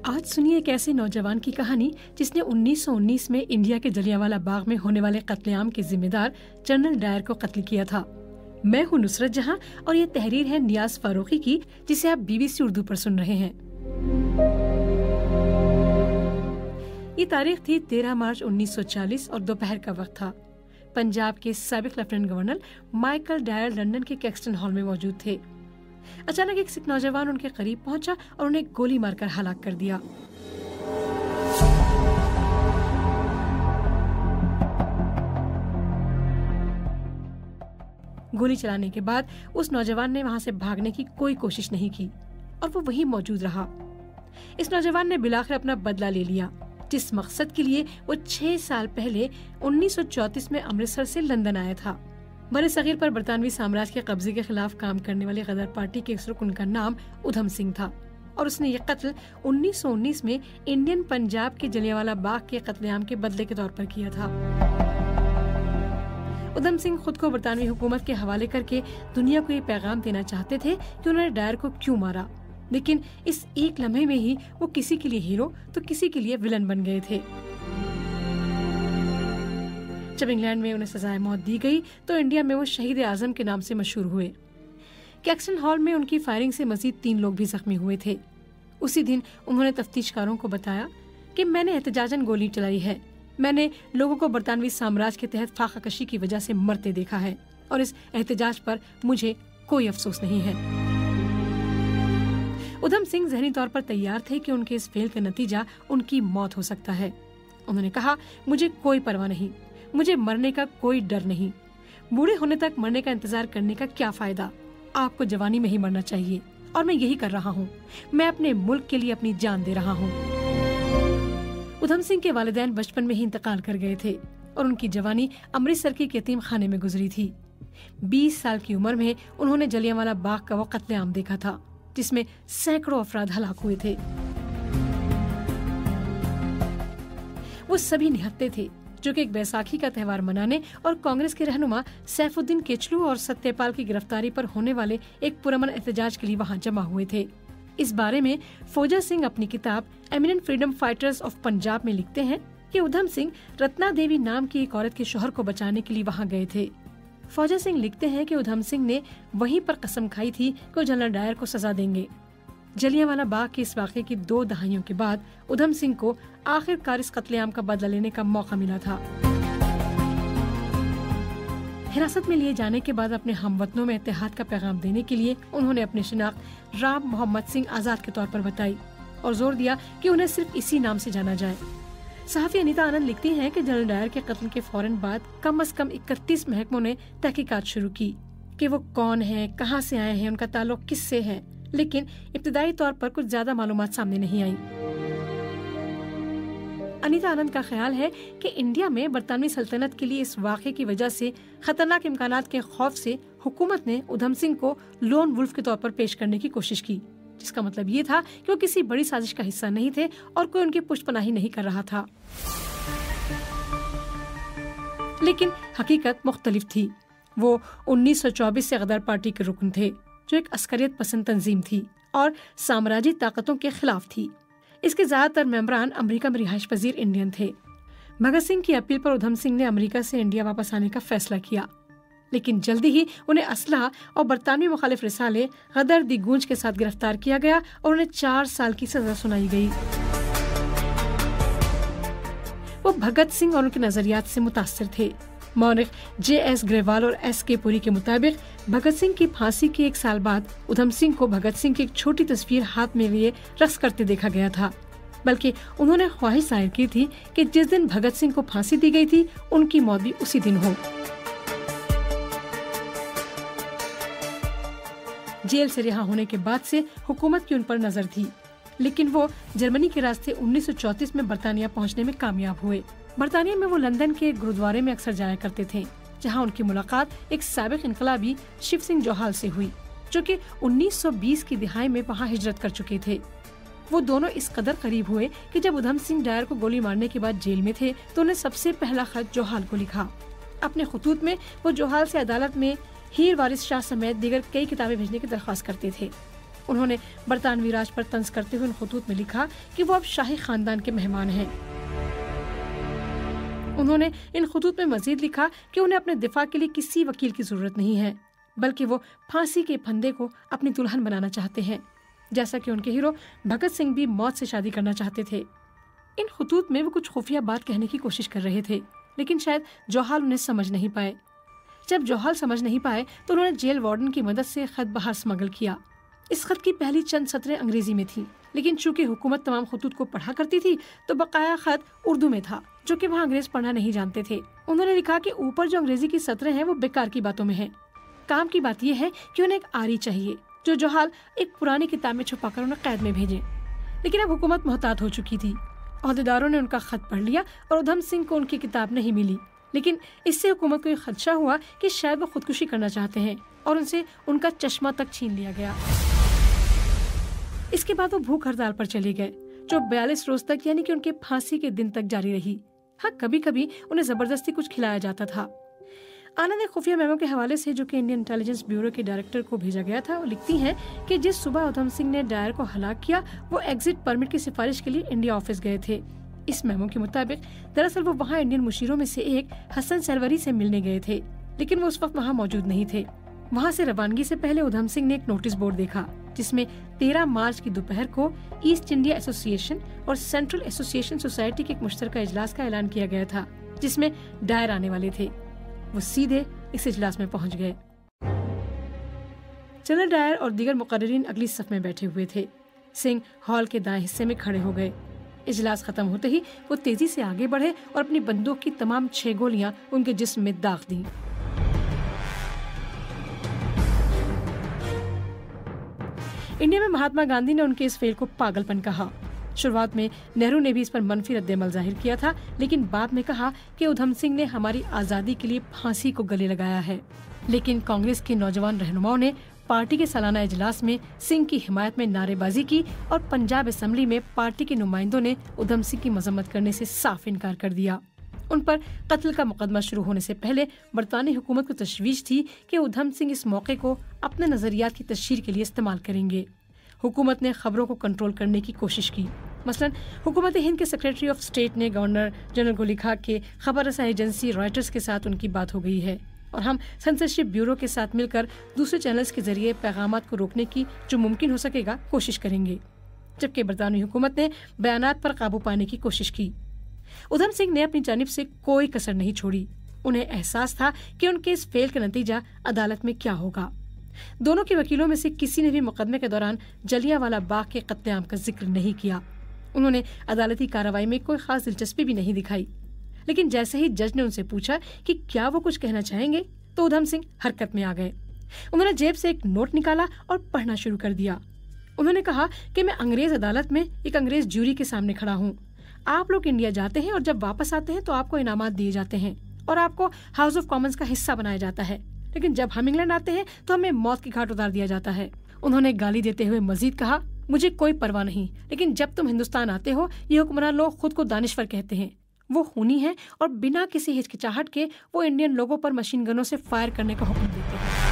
आज सुनिए एक ऐसे नौजवान की कहानी जिसने 1919 में इंडिया के जलियांवाला बाग में होने वाले कत्लेआम के जिम्मेदार जनरल डायर को कत्ल किया था। मैं हूँ नुसरत जहां और ये तहरीर है नियाज फारूकी की, जिसे आप BBC उर्दू पर सुन रहे हैं। ये तारीख थी 13 मार्च 1940 और दोपहर का वक्त था। पंजाब के साबिक lieutenant governor Michael Dyer London के कैक्सटन हॉल में मौजूद थे। अचानक एक सिख नौजवान उनके करीब पहुंचा और उन्हें गोली मारकर हलाक कर दिया। गोली चलाने के बाद उस नौजवान ने वहां से भागने की कोई कोशिश नहीं की और वो वहीं मौजूद रहा। इस नौजवान ने बिलाखिर अपना बदला ले लिया, जिस मकसद के लिए वो 6 साल पहले 1934 में अमृतसर से लंदन आया था। बड़े सगीर पर बरतानवी साम्राज्य के कब्जे के खिलाफ काम करने वाली गदर पार्टी के एक रुकन का नाम उधम सिंह था और उसने ये कत्ल 1919 में इंडियन पंजाब के जलियांवाला बाग के कत्लेआम के बदले के तौर पर किया था। उधम सिंह खुद को बरतानवी हुकूमत के हवाले करके दुनिया को ये पैगाम देना चाहते थे कि उन्होंने डायर को क्यों मारा, लेकिन इस एक लम्हे में ही वो किसी के लिए हीरो तो किसी के लिए विलन बन गए थे। जब इंग्लैंड में उन्हें सजाए मौत दी गई तो इंडिया में वो शहीद आजम के नाम से मशहूर हुए। कैक्सटन हॉल में उनकी फायरिंग से मजीद 3 लोग भी जख्मी हुए थे। उसी दिन उन्होंने तफ्तीशकारों को बताया कि मैंने एहतजाजन गोली चलाई है, मैंने लोगों को बरतानवी साम्राज्य के तहत फाका कशी की वजह से मरते देखा है और इस एहतजाज पर मुझे कोई अफसोस नहीं है। उधम सिंह ज़हनी तौर पर तैयार थे कि उनके इस फेल का नतीजा उनकी मौत हो सकता है। उन्होंने कहा, मुझे कोई परवाह नहीं, मुझे मरने का कोई डर नहीं, बूढ़े होने तक मरने का इंतजार करने का क्या फायदा, आपको जवानी में ही मरना चाहिए और मैं यही कर रहा हूँ। मैं अपने मुल्क के लिए अपनी जान दे रहा हूँ। उधम सिंह के वालिदैन बचपन में ही इंतकाल कर गए थे और उनकी जवानी अमृतसर के यतीम खाने में गुजरी थी। 20 साल की उम्र में उन्होंने जलियांवाला बाग का वो कत्लेआम देखा था जिसमें सैकड़ों अफराद हलाक हुए थे। वो सभी निहत्थे थे जो कि एक बैसाखी का त्यौहार मनाने और कांग्रेस के रहनुमा सैफुद्दीन केचलू और सत्यपाल की गिरफ्तारी पर होने वाले एक पुरअमन एहतजाज के लिए वहां जमा हुए थे। इस बारे में फौजा सिंह अपनी किताब eminent freedom fighters of Punjab में लिखते हैं कि उधम सिंह रत्ना देवी नाम की एक औरत के शोहर को बचाने के लिए वहां गए थे। फौजा सिंह लिखते हैं कि उधम सिंह ने वहीं पर कसम खाई थी कि वो जनरल डायर को सजा देंगे। जलियांवाला बाग के इस वाक़े की 2 दहाइयों के बाद उधम सिंह को आखिरकार इस कत्लेआम का बदला लेने का मौका मिला था। हिरासत में लिए जाने के बाद अपने हमवतनों में इत्तेहाद का पैगाम देने के लिए उन्होंने अपनी शिनाख्त राम मोहम्मद सिंह आजाद के तौर पर बताई और जोर दिया कि उन्हें सिर्फ इसी नाम से जाना जाए। सहाफ़ी अनीता आनंद लिखती हैं कि जनरल डायर के कत्ल के फौरन बाद कम से कम 31 महकमों ने तहकीकात शुरू की कि वो कौन है, कहां से आए हैं, उनका ताल्लुक किससे है, लेकिन इब्तिदाई तौर पर कुछ ज्यादा मालूमात सामने नहीं आई। अनीता आनंद का ख्याल है कि इंडिया में बरतानवी सल्तनत के लिए इस वाक़े की वजह से खतरनाक इम्कानात के खौफ से हुकूमत ने उधम सिंह को लोन वुल्फ के तौर पर पेश करने की कोशिश की, जिसका मतलब ये था कि वो किसी बड़ी साजिश का हिस्सा नहीं थे और कोई उनकी पुष्टपनाही नहीं कर रहा था। लेकिन हकीकत मुख्तलिफ थी। वो 1924 से गदर पार्टी के रुकन थे जो एक अस्करियत पसंद तंजीम थी और साम्राज्यी ताकतों के खिलाफ थी। इसके ज्यादातर मेंबरान अमेरिका में रिहाइश पजीर इंडियन थे। भगत सिंह की अपील पर उधम सिंह ने अमेरिका से इंडिया वापस आने का फैसला किया, लेकिन जल्दी ही उन्हें असलहा और बरतानवी मुखालिफ रिसाले गदर दी गूंज के साथ गिरफ्तार किया गया और उन्हें 4 साल की सजा सुनाई गई। वो भगत सिंह और उनके नजरियात से मुतासिर थे। मौरिख J.S. ग्रेवाल और S.K. पुरी के मुताबिक भगत सिंह की फांसी के 1 साल बाद उधम सिंह को भगत सिंह की एक छोटी तस्वीर हाथ में लिए रक्स करते देखा गया था, बल्कि उन्होंने ख्वाहिश जाहिर की थी कि जिस दिन भगत सिंह को फांसी दी गई थी उनकी मौत भी उसी दिन हो। जेल से रिहा होने के बाद से हुकूमत की उन पर नजर थी, लेकिन वो जर्मनी के रास्ते 1934 में बरतानिया पहुंचने में कामयाब हुए। बरतानिया में वो लंदन के गुरुद्वारे में अक्सर जाया करते थे, जहां उनकी मुलाकात एक साबिक इनकलाबी शिव सिंह जोहाल से हुई, जो कि 1920 की दिहाई में वहां हिजरत कर चुके थे। वो दोनों इस कदर करीब हुए कि जब उधम सिंह डायर को गोली मारने के बाद जेल में थे तो उन्हें सबसे पहला खत जोहाल को लिखा। अपने खुतूत में वो जोहाल से अदालत में हीर वारिस शाह समेत दीगर कई किताबें भेजने की दरख्वास्त करते थे। उन्होंने बरतानवी राज पर तंज करते हुए उन खतूत में लिखा कि वो अब शाही खानदान के मेहमान हैं। उन्होंने इन खतूत में मजीद लिखा कि उन्हें अपने दिफा के लिए किसी वकील की जरूरत नहीं है, बल्कि वो फांसी के फंदे को अपनी दुल्हन बनाना चाहते हैं, जैसा कि उनके हीरो भगत सिंह भी मौत से शादी करना चाहते थे। इन खतूत में वो कुछ खुफिया बात कहने की कोशिश कर रहे थे, लेकिन शायद जौहल उन्हें समझ नहीं पाए। जब जौहल समझ नहीं पाए तो उन्होंने जेल वार्डन की मदद से खत बाहर स्मगल किया। इस खत की पहली चंद सतरें अंग्रेजी में थी, लेकिन चूंकि हुकूमत तमाम खतूत को पढ़ा करती थी तो बकाया खत उर्दू में था, जो कि वहाँ अंग्रेज पढ़ना नहीं जानते थे। उन्होंने लिखा कि ऊपर जो अंग्रेजी की सतरें हैं वो बेकार की बातों में हैं। काम की बात यह है कि उन्हें एक आरी चाहिए जो जौहल एक पुरानी किताब में छुपाकर उन्हें कैद में भेजे। लेकिन अब हुकूमत मोहतात हो चुकी थी। ओहदेदारों ने उनका खत पढ़ लिया और उधम सिंह को उनकी किताब नहीं मिली, लेकिन इससे हुकूमत को ये खदशा हुआ कि शायद वो खुदकुशी करना चाहते हैं और उनसे उनका चश्मा तक छीन लिया गया। इसके बाद वो भूख हड़ताल पर चले गए, जो 42 रोज तक यानी कि उनके फांसी के दिन तक जारी रही। हाँ, कभी कभी उन्हें जबरदस्ती कुछ खिलाया जाता था। आनंद एक खुफिया मेमो के हवाले से, जो कि इंडियन इंटेलिजेंस ब्यूरो के डायरेक्टर को भेजा गया था, वो लिखती हैं कि जिस सुबह उधम सिंह ने डायर को हलाक किया वो एग्जिट परमिट की सिफारिश के लिए इंडिया ऑफिस गए थे। इस मेमो के मुताबिक दरअसल वो वहाँ इंडियन मुशीरों में से एक हसन सरवरी से मिलने गए थे, लेकिन वो उस वक्त वहाँ मौजूद नहीं थे। वहाँ से रवानगी से पहले उधम सिंह ने एक नोटिस बोर्ड देखा जिसमें 13 मार्च की दोपहर को ईस्ट इंडिया एसोसिएशन और सेंट्रल एसोसिएशन सोसाइटी के एक मुश्तरका इजलास का ऐलान किया गया था, जिसमें डायर आने वाले थे। वो सीधे इस इजलास में पहुंच गए। जनरल डायर और दीगर मुकर्रिरीन अगली सफ में बैठे हुए थे। सिंह हॉल के दाएं हिस्से में खड़े हो गए। इजलास खत्म होते ही वो तेजी से आगे बढ़े और अपनी बंदूक की तमाम 6 गोलियां उनके जिस्म में दाग दी। इंडिया में महात्मा गांधी ने उनके इस फेल को पागलपन कहा। शुरुआत में नेहरू ने भी इस पर मनफी रद्देमल जाहिर किया था, लेकिन बाद में कहा कि उधम सिंह ने हमारी आजादी के लिए फांसी को गले लगाया है। लेकिन कांग्रेस के नौजवान रहनुमाओं ने पार्टी के सालाना इजलास में सिंह की हिमायत में नारेबाजी की और पंजाब असेंबली में पार्टी के नुमाइंदों ने उधम सिंह की मजम्मत करने से साफ इनकार कर दिया। उन पर कत्ल का मुकदमा शुरू होने से पहले बरतानी हुकूमत को तशवीश थी कि उधम सिंह इस मौके को अपने नजरियात की तशहीर के लिए इस्तेमाल करेंगे। हुकूमत ने खबरों को कंट्रोल करने की कोशिश की। मसलन हुकूमत हिंद के सेक्रेटरी ऑफ स्टेट ने गवर्नर जनरल को लिखा कि खबर रसाई एजेंसी रॉयटर्स के साथ उनकी बात हो गई है और हम सेंसरशिप ब्यूरो के साथ मिलकर दूसरे चैनल्स के जरिए पैगामात को रोकने की जो मुमकिन हो सकेगा कोशिश करेंगे। जबकि बरतानवी हुकूमत ने बयानात पर काबू पाने की कोशिश की। उधम सिंह ने अपनी जानिब से कोई कसर नहीं छोड़ी। उन्हें एहसास था कि उनके इस फेल का नतीजा अदालत में क्या होगा। दोनों के वकीलों में से किसी ने भी मुकदमे के दौरान जलियांवाला बाग के कत्लेआम का जिक्र नहीं किया। उन्होंने अदालती कार्रवाई में कोई खास दिलचस्पी भी नहीं दिखाई। लेकिन जैसे ही जज ने उनसे पूछा कि क्या वो कुछ कहना चाहेंगे, तो उधम सिंह हरकत में आ गए। उन्होंने जेब से एक नोट निकाला और पढ़ना शुरू कर दिया। उन्होंने कहा कि मैं अंग्रेज अदालत में एक अंग्रेज ज्यूरी के सामने खड़ा हूँ। आप लोग इंडिया जाते हैं और जब वापस आते हैं तो आपको इनामात दिए जाते हैं और आपको हाउस ऑफ कॉमन्स का हिस्सा बनाया जाता है, लेकिन जब हम इंग्लैंड आते हैं तो हमें मौत की घाट उतार दिया जाता है। उन्होंने गाली देते हुए मजीद कहा, मुझे कोई परवाह नहीं, लेकिन जब तुम हिंदुस्तान आते हो ये हुक्मरान लोग खुद को दानिश्वर कहते हैं, वो खूनी हैं और बिना किसी हिचकिचाहट के वो इंडियन लोगों पर मशीन गनों से फायर करने का हुक्म देते हैं।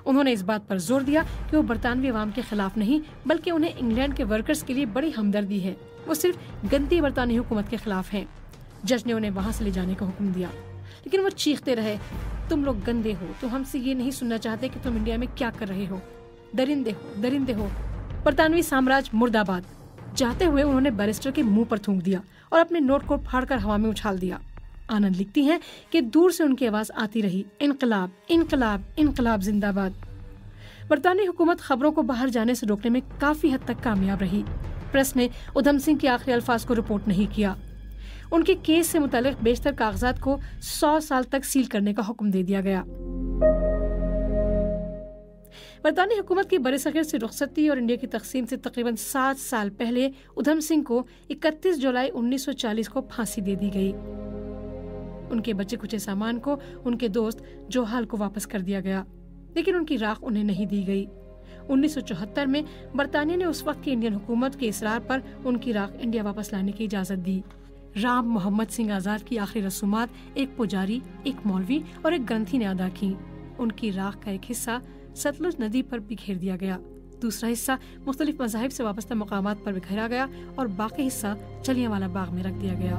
उन्होंने इस बात पर जोर दिया कि वो बरतानवी अवाम के खिलाफ नहीं, बल्कि उन्हें इंग्लैंड के वर्कर्स के लिए बड़ी हमदर्दी है। वो सिर्फ गंदी बरतानी हुकूमत के खिलाफ हैं। जज ने उन्हें वहाँ से ले जाने का हुक्म दिया, लेकिन वो चीखते रहे, तुम लोग गंदे हो, तो हमसे ये नहीं सुनना चाहते कि तुम इंडिया में क्या कर रहे हो। दरिंदे हो, दरिंदे हो। बरतानवी साम्राज्य मुर्दाबाद। जाते हुए उन्होंने बैरिस्टर के मुंह पर थूक दिया और अपने नोट को फाड़कर हवा में उछाल दिया। आनंद लिखती हैं कि दूर से उनकी आवाज आती रही, इनकलाब, इनकलाब, इनकलाब जिंदाबाद। बरतानी हुकूमत खबरों को बाहर जाने से रोकने में काफी हद तक कामयाब रही। प्रेस ने उधम सिंह के आखिरी अल्फाज को रिपोर्ट नहीं किया। उनके केस से मुतालिक बेशतर कागजात को 100 साल तक सील करने का हुक्म दे दिया गया। बरतानी हुकूमत की बरसग़ीर से रुखसती और इंडिया की तकसीम से तकरीबन 7 साल पहले उधम सिंह को 31 जुलाई 1940 को फांसी दे दी गई। उनके बचे कुचे सामान को उनके दोस्त जोहाल को वापस कर दिया गया, लेकिन उनकी राख उन्हें नहीं दी गई। 1974 में बरतानिया ने उस वक्त की इंडियन हुकूमत के इसरार पर उनकी राख इंडिया वापस लाने की इजाजत दी। राम मोहम्मद सिंह आजाद की आखिरी रसूमात एक पुजारी, एक मौलवी और एक ग्रंथी ने अदा की। उनकी राख का एक हिस्सा सतलुज नदी पर बिखेर दिया गया, दूसरा हिस्सा मुख्तलिफ मज़ाहिब से वाबस्ता मकामात पर बिखेरा गया और बाकी हिस्सा जलियांवाला बाग में रख दिया गया।